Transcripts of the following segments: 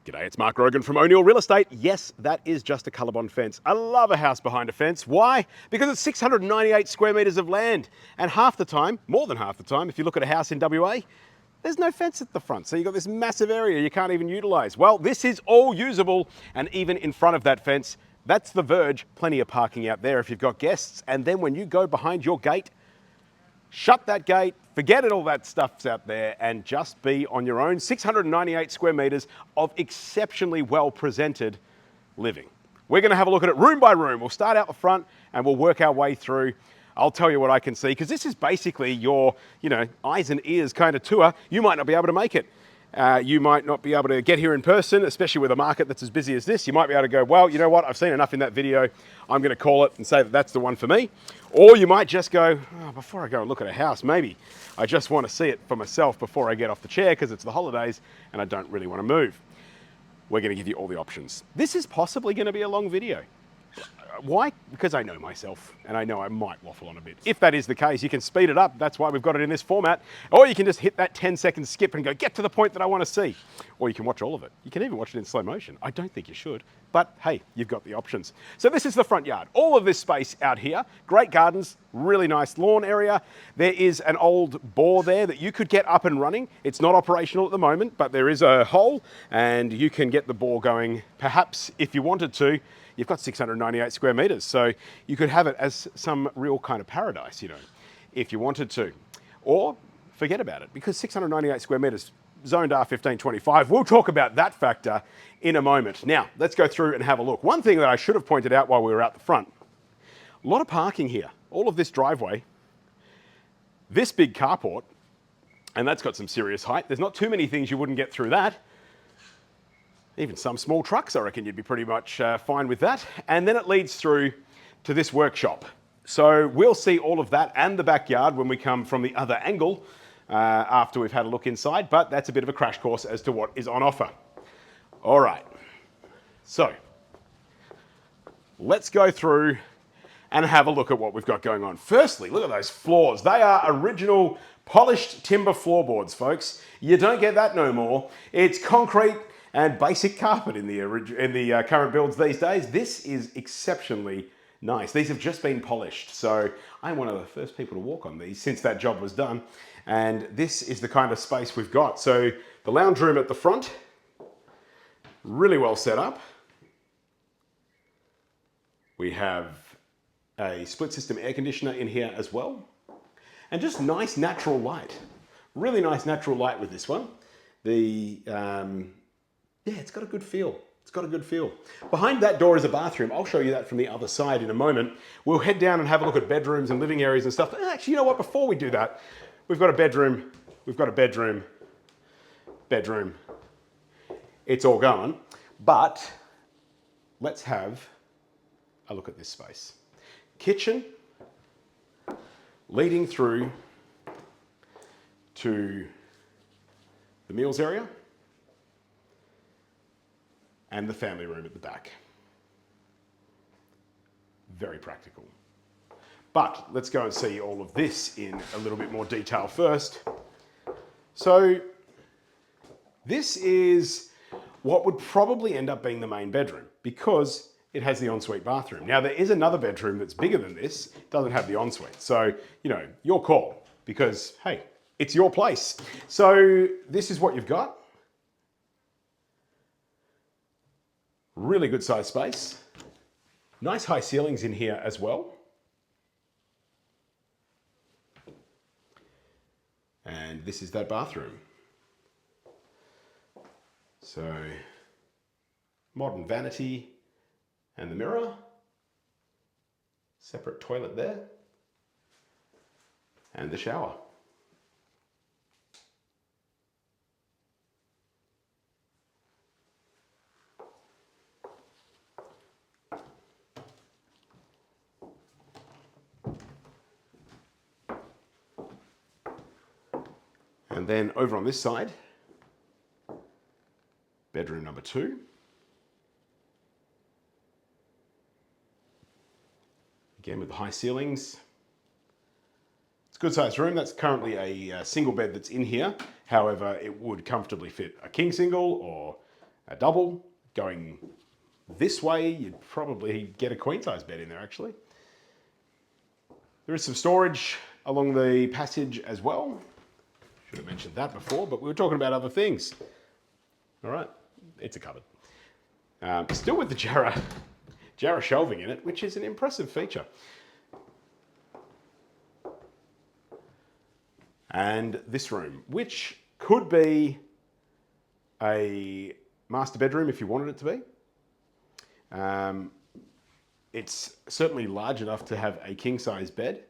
G'day, it's Mark Rogan from O'Neill Real Estate. Yes, that is just a colorbond fence. I love a house behind a fence. Why? Because it's 698 square metres of land. And half the time, more than half the time, if you look at a house in WA, there's no fence at the front. So you've got this massive area you can't even utilise. Well, this is all usable, and even in front of that fence, that's the verge. Plenty of parking out there if you've got guests. And then when you go behind your gate, shut that gate, forget it, all that stuff's out there, and just be on your own. 698 square metres of exceptionally well presented living. We're going to have a look at it room by room. We'll start out the front and we'll work our way through. I'll tell you what I can see, because this is basically your, eyes and ears kind of tour. You might not be able to make it. You might not be able to get here in person, especially with a market that's as busy as this. You might be able to go, well, you know what, I've seen enough in that video. I'm going to call it and say that that's the one for me. Or you might just go, before I go and look at a house, maybe I just want to see it for myself before I get off the chair because it's the holidays and I don't really want to move. We're going to give you all the options. This is possibly going to be a long video. Why? Because I know myself and I know I might waffle on a bit. If that is the case, you can speed it up. That's why we've got it in this format. Or you can just hit that 10-second skip and go, get to the point that I want to see. Or you can watch all of it. You can even watch it in slow motion. I don't think you should, but hey, you've got the options. So this is the front yard. All of this space out here, great gardens, really nice lawn area. There is an old bore there that you could get up and running. It's not operational at the moment, but there is a hole and you can get the bore going, perhaps if you wanted to. You've got 698 square metres, so you could have it as some real kind of paradise, if you wanted to. Or forget about it, because 698 square metres, zoned R1525, we'll talk about that factor in a moment. Now, let's go through and have a look. One thing that I should have pointed out while we were out the front, a lot of parking here. All of this driveway, this big carport, and that's got some serious height. There's not too many things you wouldn't get through that. Even some small trucks, I reckon you'd be pretty much fine with that. And then it leads through to this workshop. So we'll see all of that and the backyard when we come from the other angle after we've had a look inside, but that's a bit of a crash course as to what is on offer. All right, so let's go through and have a look at what we've got going on. Firstly, look at those floors. They are original polished timber floorboards, folks. You don't get that no more. It's concrete and basic carpet in the current builds these days. This is exceptionally nice. These have just been polished, so I'm one of the first people to walk on these since that job was done. And this is the kind of space we've got. So the lounge room at the front, really well set up. We have a split system air conditioner in here as well. And just nice natural light. Really nice natural light with this one. Yeah, it's got a good feel. It's got a good feel. Behind that door is a bathroom. I'll show you that from the other side in a moment. We'll head down and have a look at bedrooms and living areas and stuff. Actually, you know what? Before we do that, we've got a bedroom. We've got a bedroom. It's all going. But let's have a look at this space. Kitchen leading through to the meals area. And the family room at the back. Very practical. But let's go and see all of this in a little bit more detail first. So this is what would probably end up being the main bedroom because it has the ensuite bathroom. Now there is another bedroom that's bigger than this, doesn't have the ensuite. So, your call because, hey, it's your place. So this is what you've got. Really good size space. Nice high ceilings in here as well. And this is that bathroom. So, modern vanity and the mirror. Separate toilet there. And the shower. And then over on this side, bedroom number 2. Again with the high ceilings. It's a good sized room. That's currently a single bed that's in here. However, it would comfortably fit a king single or a double. Going this way, you'd probably get a queen size bed in there actually. There is some storage along the passage as well. Should have mentioned that before, but we were talking about other things. All right, it's a cupboard. Still with the Jarrah shelving in it, which is an impressive feature. And this room, which could be a master bedroom if you wanted it to be. It's certainly large enough to have a king size bed.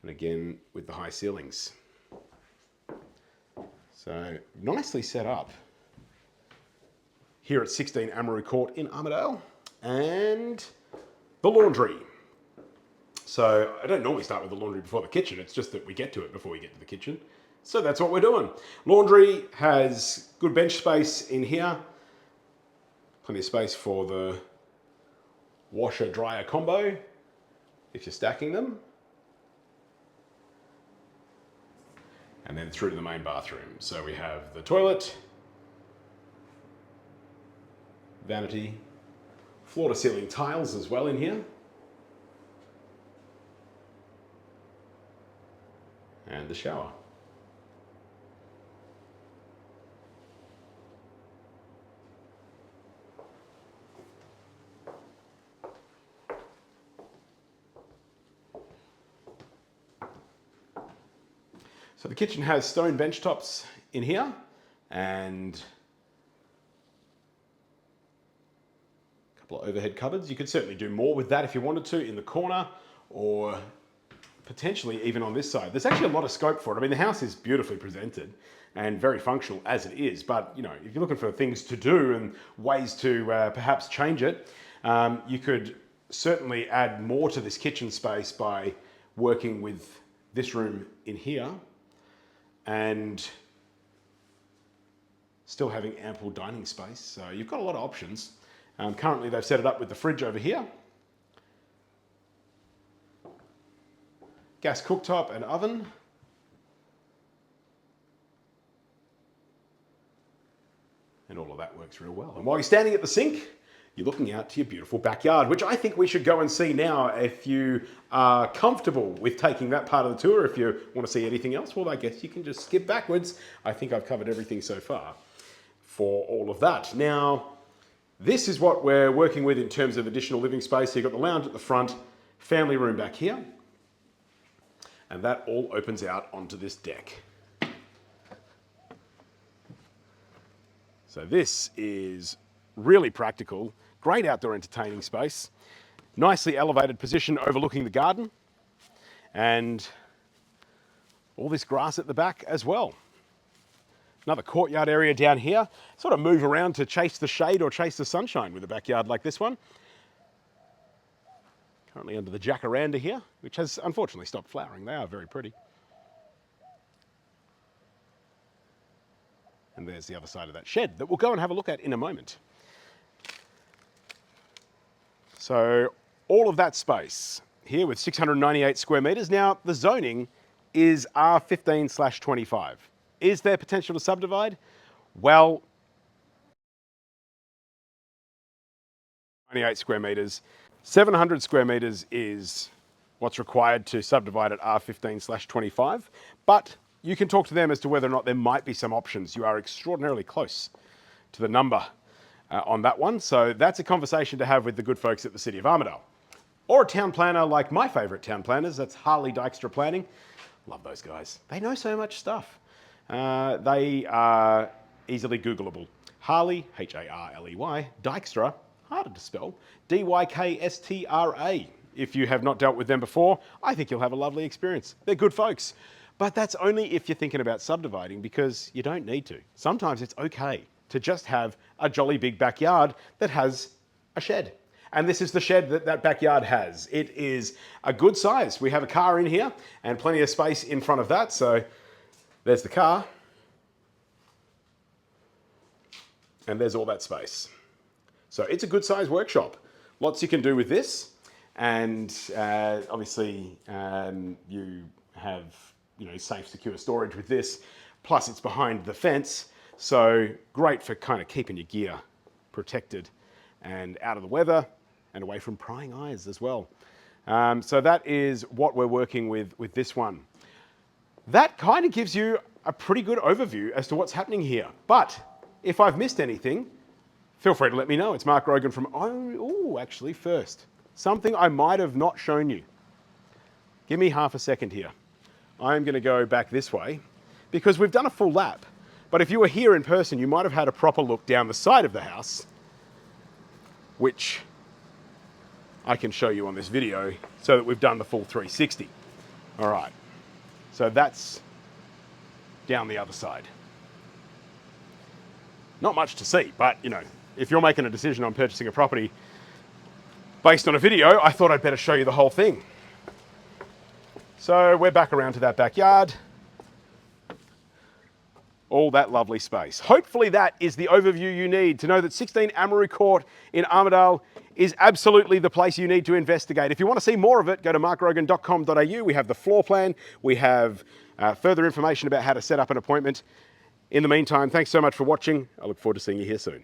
And again, with the high ceilings. So nicely set up here at 16 Amaroo Court in Armadale. And the laundry. So I don't normally start with the laundry before the kitchen. It's just that we get to it before we get to the kitchen. So that's what we're doing. Laundry has good bench space in here. Plenty of space for the washer dryer combo if you're stacking them. And then through to the main bathroom. So we have the toilet, vanity, floor to ceiling tiles as well in here. And the shower. So the kitchen has stone bench tops in here and a couple of overhead cupboards. You could certainly do more with that if you wanted to in the corner or potentially even on this side. There's actually a lot of scope for it. I mean, the house is beautifully presented and very functional as it is, but you know, if you're looking for things to do and ways to perhaps change it, you could certainly add more to this kitchen space by working with this room in here and still having ample dining space. So you've got a lot of options. Currently they've set it up with the fridge over here. Gas cooktop and oven. And all of that works real well. And while you're standing at the sink, you're looking out to your beautiful backyard, which I think we should go and see now if you are comfortable with taking that part of the tour. If you want to see anything else, well, I guess you can just skip backwards. I think I've covered everything so far for all of that. Now, this is what we're working with in terms of additional living space. So you've got the lounge at the front, family room back here, and that all opens out onto this deck. So this is really practical. Great outdoor entertaining space, nicely elevated position overlooking the garden, and all this grass at the back as well. Another courtyard area down here. Sort of move around to chase the shade or chase the sunshine with a backyard like this one. Currently under the jacaranda here, which has unfortunately stopped flowering. They are very pretty. And there's the other side of that shed that we'll go and have a look at in a moment. So all of that space here with 698 square meters. Now the zoning is R15/25. Is there potential to subdivide? Well, 98 square meters, 700 square meters is what's required to subdivide at R15/25, but you can talk to them as to whether or not there might be some options. You are extraordinarily close to the number on that one. So that's a conversation to have with the good folks at the City of Armadale. Or a town planner like my favourite town planners, that's Harley Dykstra Planning. Love those guys. They know so much stuff. They are easily Googleable. Harley, Harley, Dykstra, harder to spell, Dykstra. If you have not dealt with them before, I think you'll have a lovely experience. They're good folks. But that's only if you're thinking about subdividing, because you don't need to. Sometimes it's okay to just have a jolly big backyard that has a shed. And this is the shed that that backyard has. It is a good size. We have a car in here and plenty of space in front of that. So there's the car. And there's all that space. So it's a good size workshop. Lots you can do with this. And obviously you have safe, secure storage with this. Plus it's behind the fence, so great for kind of keeping your gear protected and out of the weather and away from prying eyes as well. So that is what we're working with this one. That kind of gives you a pretty good overview as to what's happening here. But if I've missed anything, feel free to let me know. It's Mark Rogan from, actually first, something I might have not shown you. Give me half a second here. I'm going to go back this way because we've done a full lap. But if you were here in person, you might have had a proper look down the side of the house, which I can show you on this video so that we've done the full 360. All right, so that's down the other side. Not much to see, but if you're making a decision on purchasing a property based on a video, I thought I'd better show you the whole thing. So we're back around to that backyard. All that lovely space. Hopefully that is the overview you need to know that 16 Amaroo Court in Armadale is absolutely the place you need to investigate. If you want to see more of it, go to markrogan.com.au. We have the floor plan. We have further information about how to set up an appointment. In the meantime, thanks so much for watching. I look forward to seeing you here soon.